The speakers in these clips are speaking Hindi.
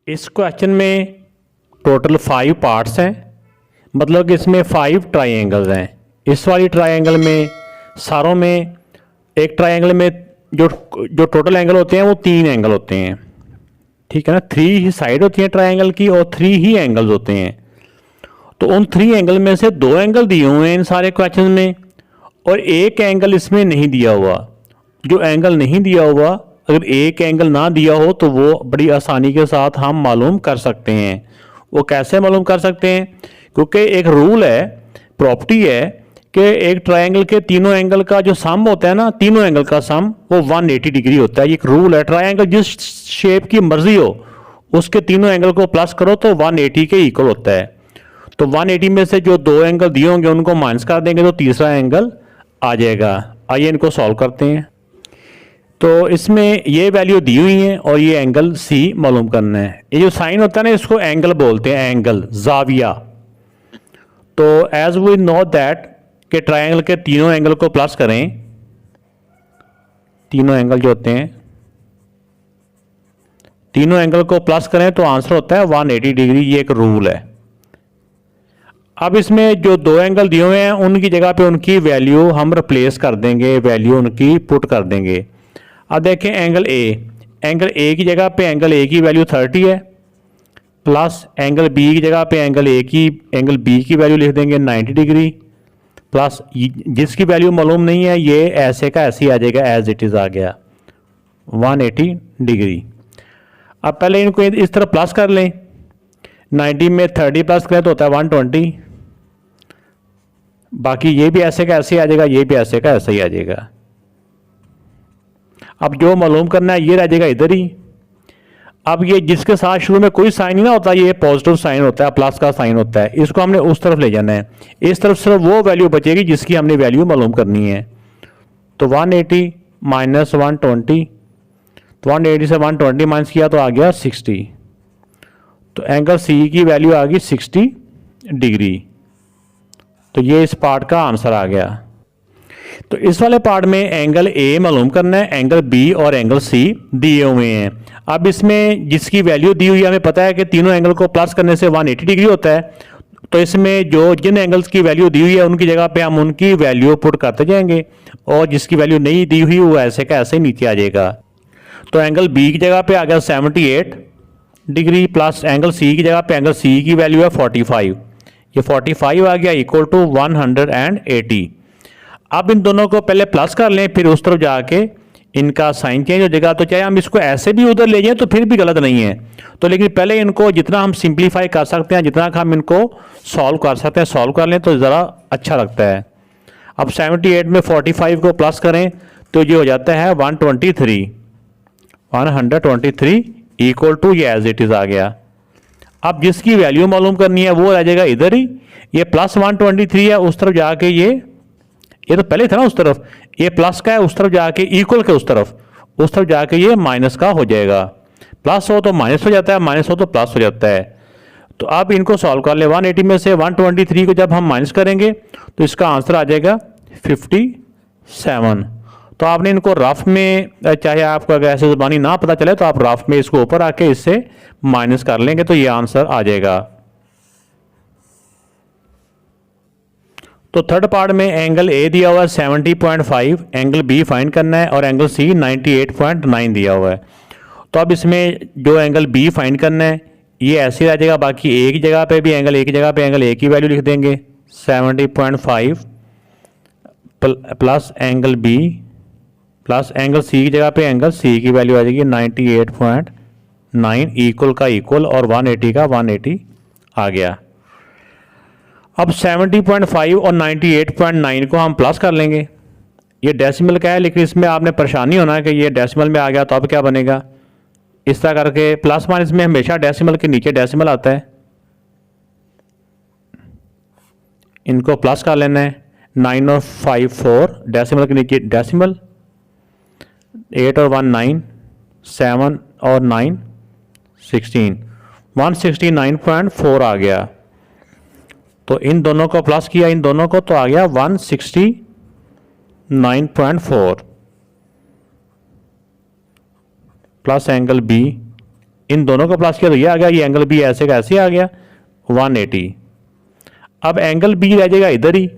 इस क्वेश्चन में टोटल 5 पार्ट्स हैं, मतलब कि इसमें 5 ट्राइंगल्स हैं। इस वाली ट्राइंगल में सारों में एक ट्राइंगल में जो जो टोटल एंगल होते हैं वो 3 एंगल होते हैं, ठीक है ना। 3 ही साइड होती हैं ट्राइंगल की और 3 ही एंगल्स होते हैं। तो उन 3 एंगल में से 2 एंगल दिए हुए हैं इन सारे क्वेश्चन में और एक एंगल इसमें नहीं दिया हुआ। जो एंगल नहीं दिया हुआ, अगर एक एंगल ना दिया हो तो वो बड़ी आसानी के साथ हम मालूम कर सकते हैं। वो कैसे मालूम कर सकते हैं? क्योंकि एक रूल है, प्रॉपर्टी है कि एक ट्रायंगल के तीनों एंगल का जो सम होता है ना, तीनों एंगल का सम वो 180 डिग्री होता है। ये एक रूल है। ट्रायंगल जिस शेप की मर्जी हो उसके तीनों एंगल को प्लस करो तो 180 के इक्वल होता है। तो 180 में से जो 2 एंगल दिए होंगे उनको माइनस कर देंगे तो तीसरा एंगल आ जाएगा। आइए इनको सॉल्व करते हैं। तो इसमें ये वैल्यू दी हुई है और ये एंगल सी मालूम करना है। ये जो साइन होता है ना, इसको एंगल बोलते हैं, एंगल जाविया। तो एज वी नो दैट कि ट्रायंगल के तीनों एंगल को प्लस करें, तीनों एंगल जो होते हैं तीनों एंगल को प्लस करें तो आंसर होता है 180 डिग्री। ये एक रूल है। अब इसमें जो 2 एंगल दिए हुए हैं उनकी जगह पे उनकी वैल्यू हम रिप्लेस कर देंगे, वैल्यू उनकी पुट कर देंगे। अब देखें एंगल ए की जगह पे एंगल ए की वैल्यू 30 है, प्लस एंगल बी की जगह पे एंगल बी की वैल्यू लिख देंगे 90 डिग्री, प्लस जिसकी वैल्यू मालूम नहीं है ये ऐसे का ऐसे ही आ जाएगा, एज इट इज़ आ गया 180 डिग्री। अब पहले इनको इस तरह प्लस कर लें। 90 में 30 प्लस करें तो होता है 120। बाकी ये भी ऐसे का ऐसे आ जाएगा, ये भी ऐसे का ऐसे ही आ जाएगा। अब जो मालूम करना है ये रह जाएगा इधर ही। अब ये जिसके साथ शुरू में कोई साइन नहीं ना होता, ये पॉजिटिव साइन होता है, प्लस का साइन होता है, इसको हमने उस तरफ ले जाना है। इस तरफ सिर्फ वो वैल्यू बचेगी जिसकी हमने वैल्यू मालूम करनी है। तो 180 माइनस 120, तो 180 से 120 माइनस किया तो आ गया 60। तो एंगल सी की वैल्यू आ गई 60 डिग्री। तो ये इस पार्ट का आंसर आ गया। तो इस वाले पार्ट में एंगल ए मालूम करना है, एंगल बी और एंगल सी दिए हुए हैं। अब इसमें जिसकी वैल्यू दी हुई है, हमें पता है कि तीनों एंगल को प्लस करने से 180 डिग्री होता है। तो इसमें जो जिन एंगल्स की वैल्यू दी हुई है उनकी जगह पे हम उनकी वैल्यू पुट करते जाएंगे और जिसकी वैल्यू नहीं दी हुई वो ऐसे का ऐसे नीचे आ जाएगा। तो एंगल बी की जगह पे आ गया 78 डिग्री, प्लस एंगल सी की जगह पे एंगल सी की वैल्यू है 45। ये 45 आ गया इक्वल टू 180। अब इन दोनों को पहले प्लस कर लें, फिर उस तरफ जाके इनका साइन चेंज हो जाएगा। तो चाहे हम इसको ऐसे भी उधर ले जाएं तो फिर भी गलत नहीं है। तो लेकिन पहले इनको जितना हम सिंप्लीफाई कर सकते हैं, जितना हम इनको सॉल्व कर सकते हैं सॉल्व कर लें तो ज़रा अच्छा लगता है। अब 78 में 45 को प्लस करें तो ये हो जाता है 123 इक्वल टू ये एज इट इज़ आ गया। अब जिसकी वैल्यू मालूम करनी है वो रह जाएगा इधर ही। ये प्लस 123 है, उस तरफ जाके ये तो पहले था ना उस तरफ, ये प्लस का है, उस तरफ जाके इक्वल के उस तरफ जाके ये माइनस का हो जाएगा। प्लस हो तो माइनस हो जाता है, माइनस हो तो प्लस हो जाता है। तो अब इनको सॉल्व कर ले। 180 में से 123 को जब हम माइनस करेंगे तो इसका आंसर आ जाएगा 57। तो आपने इनको रफ में, चाहे आपको अगर ऐसे ज़बानी ना पता चले तो आप रफ में इसको ऊपर आके इससे माइनस कर लेंगे तो ये आंसर आ जाएगा। तो थर्ड पार्ट में एंगल ए दिया हुआ है 70.5, एंगल बी फाइंड करना है और एंगल सी 98.9 दिया हुआ है। तो अब इसमें जो एंगल बी फाइंड करना है ये ऐसे आ जाएगा। बाकी ए की जगह पे भी एंगल ए की जगह पे एंगल ए की वैल्यू लिख देंगे 70.5 plus angle B plus angle C की जगह पे एंगल सी की वैल्यू आ जाएगी 98.9 इक्वल का इक्वल और 180 का 180 आ गया। अब 70.5 और 98.9 को हम प्लस कर लेंगे। ये डेसिमल का है लेकिन इसमें आपने परेशानी होना है कि ये डेसिमल में आ गया तो अब क्या बनेगा। इस तरह करके प्लस माइनस में हमेशा डेसिमल के नीचे डेसिमल आता है, इनको प्लस कर लेना है। 9 और 5 4, डेसिमल के नीचे डेसिमल, 8 और 1 9, 7 और 9 16, 169.4 आ गया। तो इन दोनों को प्लस किया, इन दोनों को, तो आ गया 169.4 प्लस एंगल बी इन दोनों को प्लस किया तो ये आ गया, ये एंगल बी ऐसे का ऐसे आ गया 180। अब एंगल बी रह जाएगा इधर ही,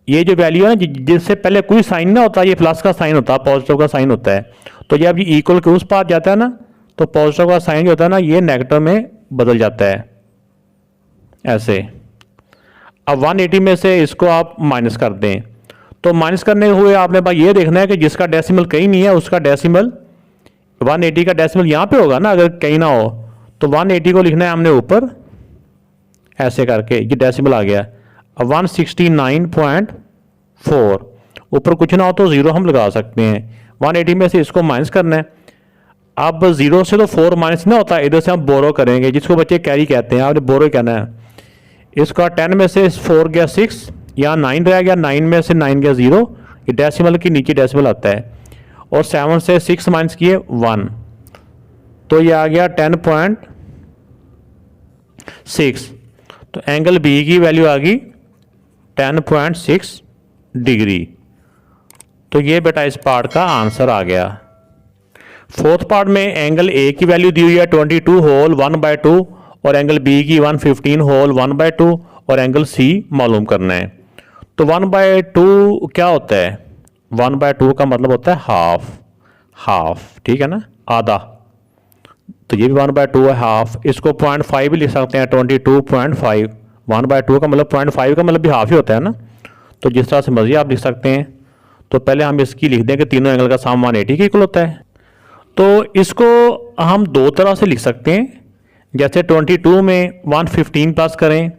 ये जो वैल्यू है ना जिससे पहले कोई साइन ना होता, ये प्लस का साइन होता है, पॉजिटिव का साइन होता है। तो जब ये इक्वल के उस पार जाता है ना तो पॉजिटिव का साइन जो होता है ना ये नेगेटिव में बदल जाता है ऐसे। अब 180 में से इसको आप माइनस कर दें, तो माइनस करने हुए आपने भाई ये देखना है कि जिसका डेसिमल कहीं नहीं है उसका डेसिमल 180 का डेसिमल यहाँ पे होगा ना, अगर कहीं ना हो तो 180 को लिखना है हमने ऊपर ऐसे करके, ये डेसिमल आ गया। अब 169.4 ऊपर कुछ ना हो तो ज़ीरो हम लगा सकते हैं। 180 में से इसको माइनस करना है। अब ज़ीरो से तो 4 माइनस ना होता, इधर से हम बोरो करेंगे, जिसको बच्चे कैरी कहते हैं, आपने बोरो कहना है। इसका 10 में से 4 गया 6, यहाँ 9 रह गया, 9 में से 9 गया 0, ये डेसिमल के नीचे डेसिमल आता है। और 7 से 6 माइनस किए 1, तो ये आ गया 10.6। तो एंगल बी की वैल्यू आ गई 10.6 डिग्री। तो ये बेटा इस पार्ट का आंसर आ गया। फोर्थ पार्ट में एंगल ए की वैल्यू दी हुई है 22 होल 1/2 और एंगल बी की 115 होल 1/2 और एंगल सी मालूम करना है। तो 1/2 क्या होता है? 1/2 का मतलब होता है हाफ, ठीक है ना, आधा। तो ये भी 1/2 है, हाफ। इसको 0.5 भी लिख सकते हैं, 22.5। 1/2 का मतलब 0.5 का मतलब भी हाफ ही होता है ना। तो जिस तरह से मर्जी आप लिख सकते हैं। तो पहले हम इसकी लिख दें कि तीनों एंगल का सम 180 के इक्वल होता है। तो इसको हम दो तरह से लिख सकते हैं। जैसे 22 में 115 प्लस करें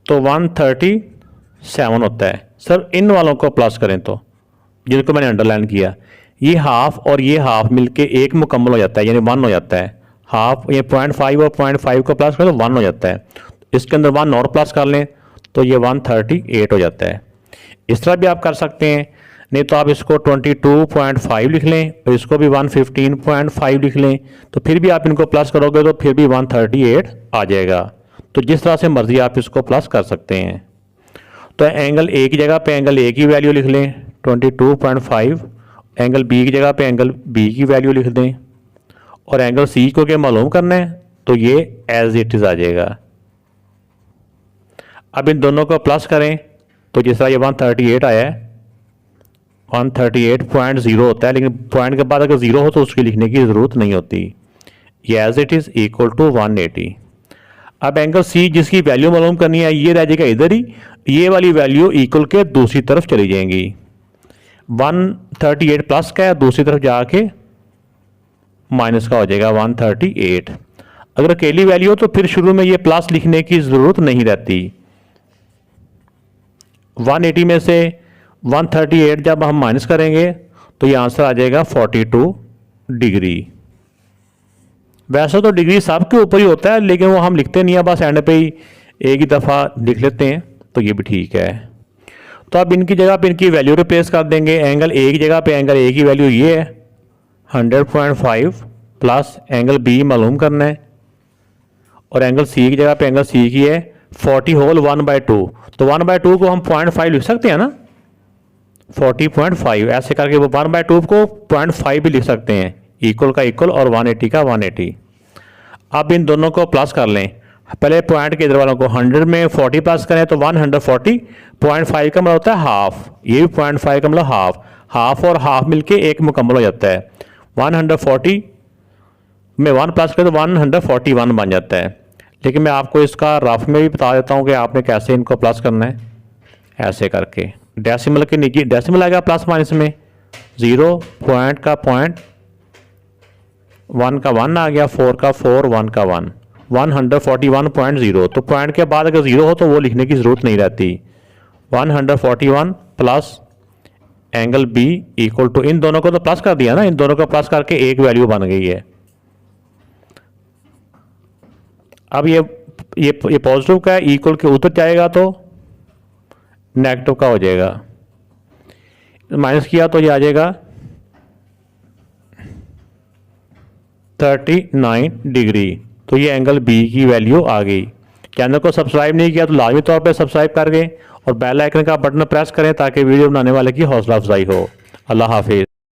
तो 137 होता है। सर इन वालों को प्लस करें तो, जिनको मैंने अंडरलाइन किया, ये हाफ और ये हाफ मिलके एक मुकम्मल हो जाता है, यानी 1 हो जाता है। हाफ ये 0.5 और 0.5 को प्लस करें तो 1 हो जाता है। इसके अंदर 1 और प्लस कर लें तो ये 138 हो जाता है। इस तरह भी आप कर सकते हैं, नहीं तो आप इसको 22.5 लिख लें और इसको भी 115.5 लिख लें। तो फिर भी आप इनको प्लस करोगे तो फिर भी 138 आ जाएगा। तो जिस तरह से मर्जी आप इसको प्लस कर सकते हैं। तो एंगल ए की जगह पे एंगल ए की वैल्यू लिख लें 22.5, एंगल बी की जगह पे एंगल बी की वैल्यू लिख दें, और एंगल सी को क्या मालूम करना है तो ये एज इट इज आ जाएगा। अब इन दोनों को प्लस करें तो जिस तरह ये 138 आया है, 138.0 होता है, लेकिन पॉइंट के बाद अगर 0 हो तो उसकी लिखने की ज़रूरत नहीं होती। ये as it is equal to 180। अब एंगल सी जिसकी वैल्यू मालूम करनी है ये रह जाएगा इधर ही, ये वाली वैल्यू इक्वल के दूसरी तरफ चली जाएंगी। 138 प्लस का है, दूसरी तरफ जाके माइनस का हो जाएगा 138। अगर अकेली वैल्यू हो तो फिर शुरू में ये प्लस लिखने की ज़रूरत नहीं रहती। 180 में से 138 जब हम माइनस करेंगे तो ये आंसर आ जाएगा 42 डिग्री। वैसे तो डिग्री सबके ऊपर ही होता है, लेकिन वो हम लिखते नहीं है, बस एंड पे ही एक ही दफ़ा लिख लेते हैं, तो ये भी ठीक है। तो अब इनकी जगह पे इनकी वैल्यू रिप्लेस कर देंगे। एंगल ए की जगह पे एंगल ए की वैल्यू ये है 100.5 प्लस एंगल बी मालूम करना है, और एंगल सी की जगह पे एंगल सी की है 40 होल 1/2। तो 1/2 को हम 0.5 लिख सकते हैं ना, 40.5 ऐसे करके वो 1/2 को 0.5 भी लिख सकते हैं, इक्वल का इक्वल और 180 का 180। अब इन दोनों को प्लस कर लें। पहले पॉइंट के इधर वालों को 100 में 40 प्लस करें तो 140। 0.5 का मतलब होता है हाफ, ये भी 0.5 का मतलब हाफ और हाफ मिलके एक मुकम्मल हो जाता है। 140 में 1 प्लस करें तो 141 बन जाता है। लेकिन मैं आपको इसका रफ में भी बता देता हूँ कि आपने कैसे इनको प्लस करना है। ऐसे करके डेसिमल के नीचे डेसिमल आएगा प्लस माइनस में, 0 पॉइंट का पॉइंट, 1 का 1 आ गया, 4 का 4, 1 का 1, 141.0। तो पॉइंट के बाद अगर 0 हो तो वो लिखने की ज़रूरत नहीं रहती। 141 plus angle B equal to, इन दोनों को तो प्लस कर दिया ना, इन दोनों को प्लस करके एक वैल्यू बन गई है। अब ये पॉजिटिव का है, इक्वल के उतर जाएगा तो नेगेटिव का हो जाएगा। माइनस किया तो ये आ जाएगा 39 डिग्री। तो ये एंगल बी की वैल्यू आ गई। चैनल को सब्सक्राइब नहीं किया तो लाजमी तौर पे सब्सक्राइब कर गए और बेल आइकन का बटन प्रेस करें ताकि वीडियो बनाने वाले की हौसला अफजाई हो। अल्लाह हाफिज़।